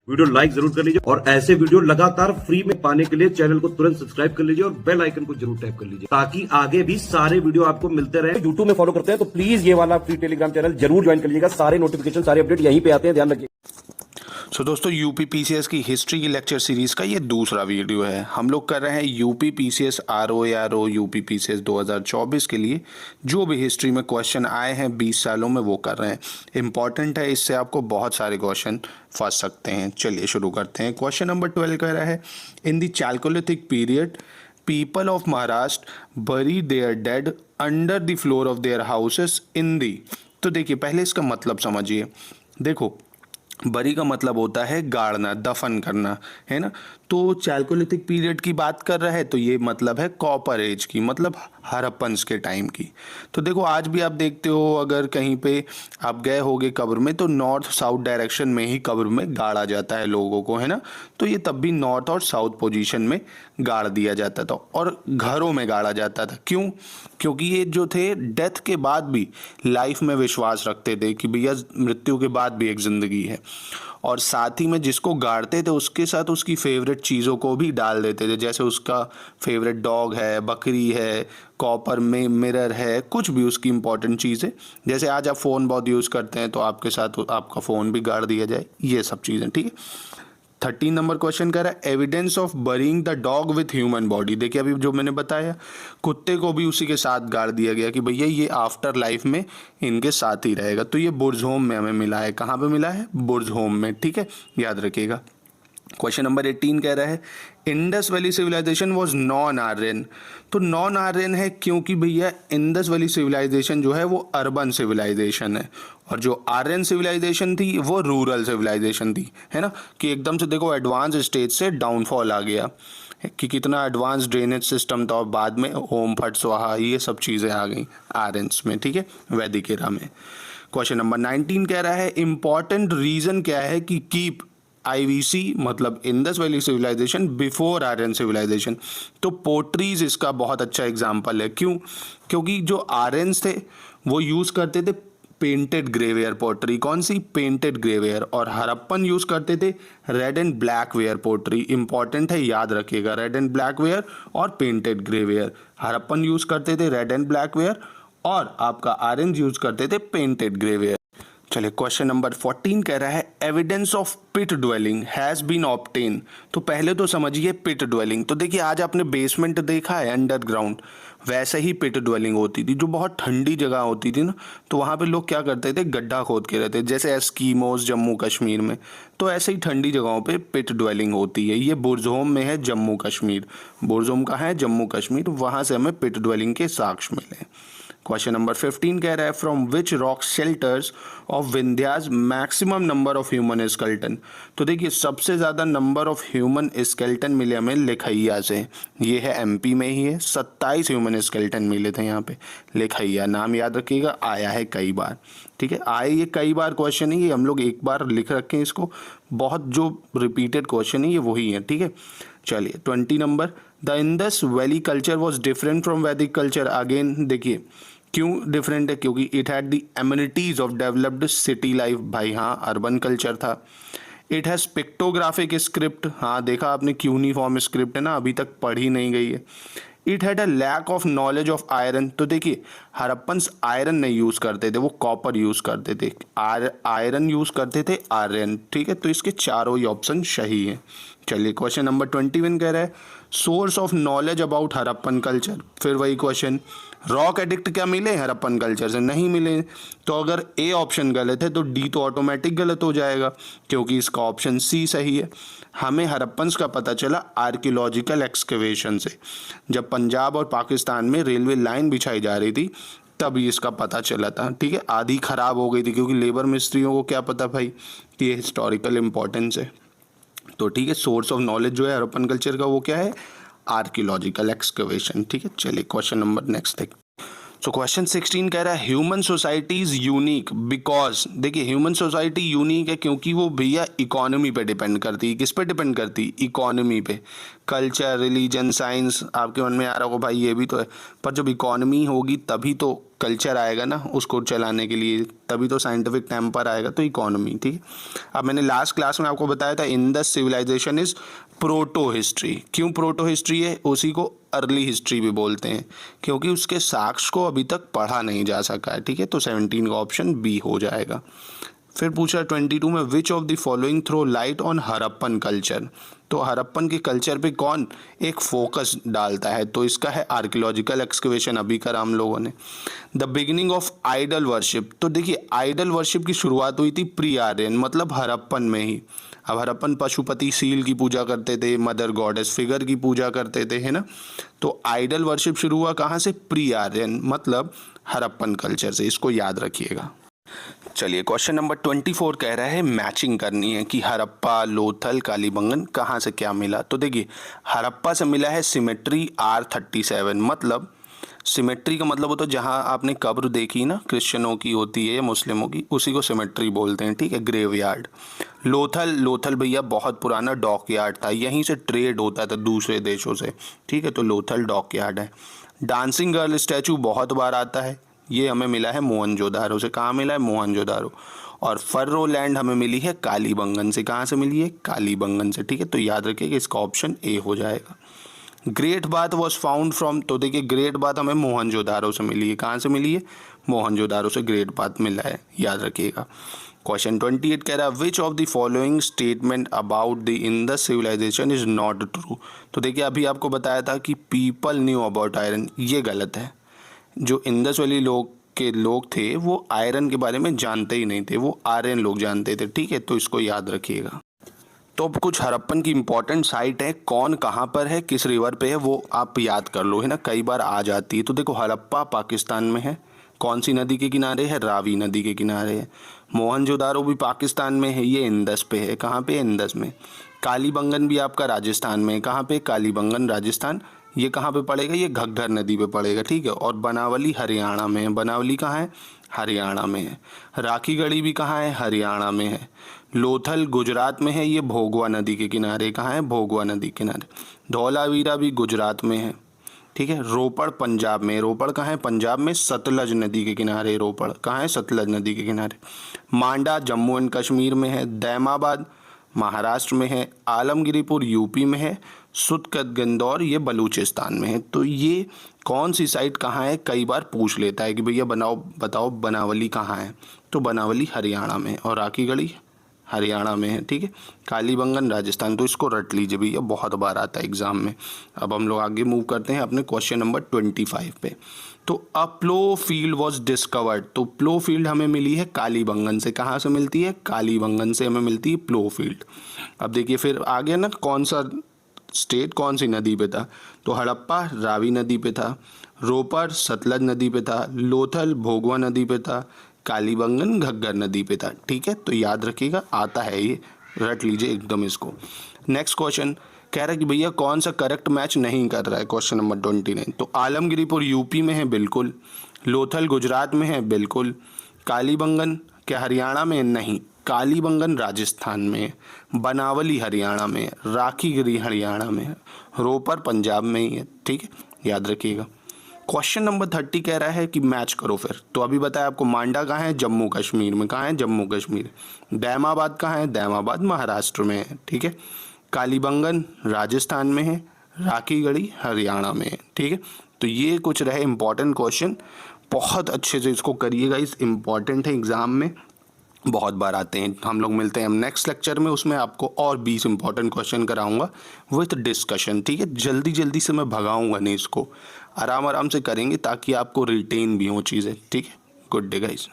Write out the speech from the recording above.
Video like जरूर कर लीजिए और ऐसे वीडियो लगातार फ्री में पाने के लिए चैनल को तुरंत सब्सक्राइब कर लीजिए और बेल आइकन को जरूर टैप कर लीजिए ताकि आगे भी सारे वीडियो आपको मिलते रहे। यूट्यूब में फॉलो करते हैं तो प्लीज ये वाला फ्री टेलीग्राम चैनल जरूर ज्वाइन कर लीजिएगा। सारे नोटिफिकेशन सारे अपडेट यहीं पे आते हैं, ध्यान रखिए। दोस्तों यूपी पीसीएस की हिस्ट्री की लेक्चर सीरीज़ का ये दूसरा वीडियो है। हम लोग कर रहे हैं UP PCS RO UP PCS 2024 के लिए जो भी हिस्ट्री में क्वेश्चन आए हैं 20 सालों में वो कर रहे हैं। इम्पॉर्टेंट है, इससे आपको बहुत सारे क्वेश्चन फंस सकते हैं। चलिए शुरू करते हैं। क्वेश्चन नंबर 12 कह रहा है, in the Chalcolithic period people of Maharashtra bury their dead under the floor of their houses in the. तो देखिए पहले इसका मतलब समझिए। देखो बरी का मतलब होता है गाड़ना, दफन करना, है ना। तो चालकोलिथिक पीरियड की बात कर रहा है तो ये मतलब है कॉपर एज की, मतलब हड़प्पन्स के टाइम की। तो देखो आज भी आप देखते हो अगर कहीं पे आप गए होगे कब्र में तो नॉर्थ साउथ डायरेक्शन में ही कब्र में गाड़ा जाता है लोगों को, है ना। तो ये तब भी नॉर्थ और साउथ पोजीशन में गाड़ दिया जाता था और घरों में गाड़ा जाता था। क्यों? क्योंकि ये जो थे डेथ के बाद भी लाइफ में विश्वास रखते थे कि भैया मृत्यु के बाद भी एक ज़िंदगी है। और साथ ही में जिसको गाड़ते थे उसके साथ उसकी फेवरेट चीज़ों को भी डाल देते थे, जैसे उसका फेवरेट डॉग है, बकरी है, कॉपर में मिरर है, कुछ भी उसकी इंपॉर्टेंट चीज़ है। जैसे आज आप फ़ोन बहुत यूज़ करते हैं तो आपके साथ आपका फ़ोन भी गाड़ दिया जाए, ये सब चीज़ें, ठीक है। 13 नंबर क्वेश्चन कह रहा है, evidence of बरीइंग the dog with human body. देखिए अभी जो मैंने बताया कुत्ते को भी उसी के साथ गाड़ दिया गया कि भैया ये आफ्टर लाइफ में इनके साथ ही रहेगा। तो ये बुर्ज़होम में हमें मिला है। कहाँ पे मिला है? बुर्ज़होम में, ठीक है, याद रखिएगा। क्वेश्चन नंबर 18 कह रहा है, Indus valley civilisation was non Aryan. तो नॉन आर्यन है क्योंकि भैया इंडस वैली सिविलाइजेशन जो है वो अर्बन सिविलाइजेशन है और जो आर्यन सिविलाइजेशन थी वो रूरल सिविलाइजेशन थी, है ना। कि एकदम से देखो एडवांस स्टेज से डाउनफॉल आ गया कि कितना एडवांस ड्रेनेज सिस्टम था और बाद में ओम फट स्वाहा ये सब चीज़ें आ गई आर्यंस में, ठीक है, वैदिक एरा में। क्वेश्चन नंबर 19 कह रहा है, इंपॉर्टेंट रीजन क्या है कि कीप IVC मतलब Indus valley civilisation before Aryan civilisation. तो पोट्रीज इसका बहुत अच्छा एग्जाम्पल है। क्यों? क्योंकि जो आर्यंस थे वो यूज़ करते थे पेंटेड ग्रेवेयर पोट्री। कौन सी? Painted grey ware. और हड़प्पन यूज़ करते थे red and black ware pottery. Important है, याद रखिएगा, रेड एंड ब्लैक वेयर और पेंटेड ग्रेवेयर। हड़प्पन यूज़ करते थे रेड एंड ब्लैक वेयर और आपका आर्यन यूज़ करते थे पेंटेड ग्रेवेयर। चलिए क्वेश्चन नंबर 14 कह रहा है, evidence of pit dwelling has been obtain. तो पहले तो समझिए पिट ड्वेलिंग। तो देखिए आज आपने बेसमेंट देखा है अंडरग्राउंड, वैसे ही पिट ड्वेलिंग होती थी। जो बहुत ठंडी जगह होती थी ना तो वहाँ पे लोग क्या करते थे, गड्ढा खोद के रहते, जैसे एस्कीमोस जम्मू कश्मीर में। तो ऐसे ही ठंडी जगहों पे पिट ड्वेलिंग होती है। ये बुर्ज़होम में है जम्मू कश्मीर। बुर्ज़होम कहाँ है? जम्मू कश्मीर। वहाँ से हमें पिट ड्वेलिंग के साक्ष्य मिले। क्वेश्चन नंबर 15 कह रहा है, from which rock shelters of Vindhyas maximum number of human skeleton. तो देखिए सबसे ज़्यादा नंबर ऑफ ह्यूमन स्केल्टन मिले हमें लिखैया से। ये है MP में ही है, 27 ह्यूमन स्केल्टन मिले थे यहाँ पे। लिखैया नाम याद रखिएगा, आया है कई बार, ठीक है। आए ये कई बार क्वेश्चन है, ये हम लोग एक बार लिख रखें इसको, बहुत जो रिपीटेड क्वेश्चन है ये वही है, ठीक है। चलिए 20 number, the Indus valley culture was different from वैदिक कल्चर। अगेन देखिए क्यों डिफरेंट है, क्योंकि it had the amenities of developed city life. भाई हाँ, अर्बन कल्चर था। It has pictographic script. हाँ देखा आपने, क्यूनिफॉर्म स्क्रिप्ट है ना, अभी तक पढ़ी नहीं गई है। It had a lack of knowledge of iron. तो देखिए हड़प्पन्स आयरन नहीं यूज़ करते थे, वो कॉपर यूज़ करते थे। आयरन यूज़ करते थे आर्यन, ठीक है। तो इसके चारों ही ऑप्शन सही हैं। चलिए क्वेश्चन नंबर 21 कह रहा है, source of knowledge about Harappan culture. फिर वही क्वेश्चन, रॉक एडिक्ट क्या मिले हड़प्पन कल्चर से? नहीं मिले। तो अगर A ऑप्शन गलत है तो D तो ऑटोमेटिक गलत हो जाएगा क्योंकि इसका ऑप्शन C सही है। हमें हड़प्पन्स का पता चला आर्कियोलॉजिकल एक्सकवेशन से। जब पंजाब और पाकिस्तान में रेलवे लाइन बिछाई जा रही थी तभी इसका पता चला था, ठीक है। आधी खराब हो गई थी क्योंकि लेबर मिस्त्रियों को क्या पता भाई कि ये हिस्टोरिकल इम्पोर्टेंस है। तो ठीक है, सोर्स ऑफ नॉलेज जो है हड़प्पन कल्चर का वो क्या है? आर्कियोलॉजिकल एक्सकवेशन, ठीक है। चलिए क्वेश्चन नंबर नेक्स्ट देख। सो क्वेश्चन 16 कह रहा है human society is unique because, देखिए ह्यूमन सोसाइटी यूनिक है क्योंकि वो भैया इकोनॉमी पे डिपेंड करती है। किस पे डिपेंड करती है? इकोनॉमी पे। कल्चर, रिलीजन, साइंस, आपके मन में आ रहा होगा भाई ये भी तो है, पर जब इकोनॉमी होगी तभी तो कल्चर आएगा ना उसको चलाने के लिए, तभी तो साइंटिफिक टेम्पर आएगा, तो इकोनॉमी। ठीक है, अब मैंने लास्ट क्लास में आपको बताया था Indus civilisation is proto history. क्यों प्रोटो हिस्ट्री है? उसी को अर्ली हिस्ट्री भी बोलते हैं क्योंकि उसके साक्ष्य को अभी तक पढ़ा नहीं जा सका है। ठीक है, तो 17 का ऑप्शन बी हो जाएगा। फिर पूछा 22 में which of the following throw light on Harappan culture. तो हड़प्पन के कल्चर पे कौन एक फोकस डालता है? तो इसका है आर्कियोलॉजिकल एक्सकवेशन, अभी करा हम लोगों ने। The beginning of idol worship, तो देखिए आइडल वर्शिप की शुरुआत हुई थी प्री आर्यन, मतलब हड़प्पन में ही। अब हड़प्पन पशुपति सील की पूजा करते थे, मदर गॉडेस फिगर की पूजा करते थे, है ना। तो आइडल वर्शिप शुरू हुआ कहाँ से? प्री आर्यन, मतलब हड़प्पन कल्चर से, इसको याद रखिएगा। चलिए क्वेश्चन नंबर 24 कह रहा है मैचिंग करनी है कि हड़प्पा, लोथल, कालीबंगन कहाँ से क्या मिला। तो देखिए हड़प्पा से मिला है सिमेट्री R37, मतलब सिमेट्री का मतलब होता है जहाँ आपने कब्र देखी ना, क्रिश्चियनों की होती है या मुस्लिमों की, उसी को सिमेट्री बोलते हैं। ठीक है, ग्रेव यार्ड। लोथल भैया बहुत पुराना डॉक यार्ड था, यहीं से ट्रेड होता था दूसरे देशों से। ठीक है, तो लोथल डॉक यार्ड है। डांसिंग गर्ल स्टैचू बहुत बार आता है, ये हमें मिला है मोहनजोदारो से। कहाँ मिला है? मोहनजोदारो। और फर्रो लैंड हमें मिली है कालीबंगन से। कहाँ से मिली है? कालीबंगन से। ठीक है, तो याद रखिएगा इसका ऑप्शन ए हो जाएगा। Great bath was found from, तो देखिए ग्रेट बाथ हमें मोहनजोदारो से मिली है। कहाँ से मिली है? मोहनजोदारो से ग्रेट बाथ मिला है, याद रखिएगा। क्वेश्चन 28 कह रहा है which of the following statement about the Indus civilisation is not true. तो देखिए अभी आपको बताया था कि पीपल न्यू अबाउट आयरन, ये गलत है। जो इंडस वैली लोग थे वो आयरन के बारे में जानते ही नहीं थे, वो आर्यन लोग जानते थे। ठीक है, तो इसको याद रखिएगा। तो अब कुछ हड़प्पन की इंपॉर्टेंट साइट है, कौन कहाँ पर है, किस रिवर पे है, वो आप याद कर लो, है ना, कई बार आ जाती है। तो देखो हड़प्पा पाकिस्तान में है, कौन सी नदी के किनारे है? रावी नदी के किनारे है। मोहनजोदारो भी पाकिस्तान में है, ये इंडस पे है। कहाँ पे? इंडस में। कालीबंगन भी आपका राजस्थान में है। कहाँ पे? कालीबंगन राजस्थान। ये कहाँ पे पड़ेगा? ये घग्गर नदी पे पड़ेगा। ठीक है, और बनावली हरियाणा में है। बनावली कहाँ है? हरियाणा में है। राखीगढ़ी भी कहाँ है? हरियाणा में है। लोथल गुजरात में है, ये भोगवा नदी के किनारे। कहाँ है? भोगवा नदी के किनारे। धौलावीरा भी गुजरात में है। ठीक है, रोपड़ पंजाब में। रोपड़ कहाँ है? पंजाब में, सतलज नदी के किनारे। रोपड़ कहाँ है? सतलज नदी के किनारे। मांडा जम्मू एंड कश्मीर में है। दैमाबाद महाराष्ट्र में है। आलमगिरीपुर यूपी में है। सुतकतगंदौर ये बलूचिस्तान में है। तो ये कौन सी साइट कहाँ है, कई बार पूछ लेता है कि भैया बताओ बनावली कहाँ है। तो बनावली हरियाणा में और राखीगढ़ी हरियाणा में है। ठीक है, कालीबंगन राजस्थान। तो इसको रट लीजिए भैया, बहुत बार आता है एग्जाम में। अब हम लोग आगे मूव करते हैं अपने क्वेश्चन नंबर 25 पे। तो अ प्लो फील्ड वॉज डिस्कवर्ड। तो प्लो फील्ड हमें मिली है कालीबंगन से। कहाँ से मिलती है? कालीबंगन से हमें मिलती है प्लो फील्ड। अब देखिए फिर आगे ना कौन सा स्टेट कौन सी नदी पे था? तो हड़प्पा रावी नदी पे था। रोपड़ सतलज नदी पे था। लोथल भोगवा नदी पे था। कालीबंगन घग्गर नदी पे था। ठीक है, तो याद रखिएगा, आता है ये, रट लीजिए एकदम इसको। नेक्स्ट क्वेश्चन कह रहा है कि भैया कौन सा करेक्ट मैच नहीं कर रहा है। Question number 29। तो आलमगिरीपुर यूपी में है, बिल्कुल। लोथल गुजरात में है, बिल्कुल। कालीबंगन क्या हरियाणा में? नहीं, कालीबंगन राजस्थान में है। बनावली हरियाणा में है। राखीगढ़ी हरियाणा में है। रोपड़ पंजाब में ही है। ठीक है, याद रखिएगा। क्वेश्चन नंबर 30 कह रहा है कि मैच करो फिर। तो अभी बताया आपको, मांडा कहाँ है? जम्मू कश्मीर में। कहाँ है? जम्मू कश्मीर। दैमाबाद कहाँ है? दैमाबाद महाराष्ट्र में है। ठीक है, कालीबंगन राजस्थान में है। राखीगढ़ी हरियाणा में है। ठीक है, तो ये कुछ रहे इंपॉर्टेंट क्वेश्चन, बहुत अच्छे से इसको करिएगा, इस इम्पॉर्टेंट है, एग्जाम में बहुत बार आते हैं। हम लोग मिलते हैं नेक्स्ट लेक्चर में, उसमें आपको और 20 इंपॉर्टेंट क्वेश्चन कराऊंगा विथ डिस्कशन। ठीक है, जल्दी जल्दी से मैं भगाऊंगा नहीं इसको, आराम आराम से करेंगे ताकि आपको रिटेन भी हो चीज़ें। ठीक है, गुड डे गाइस।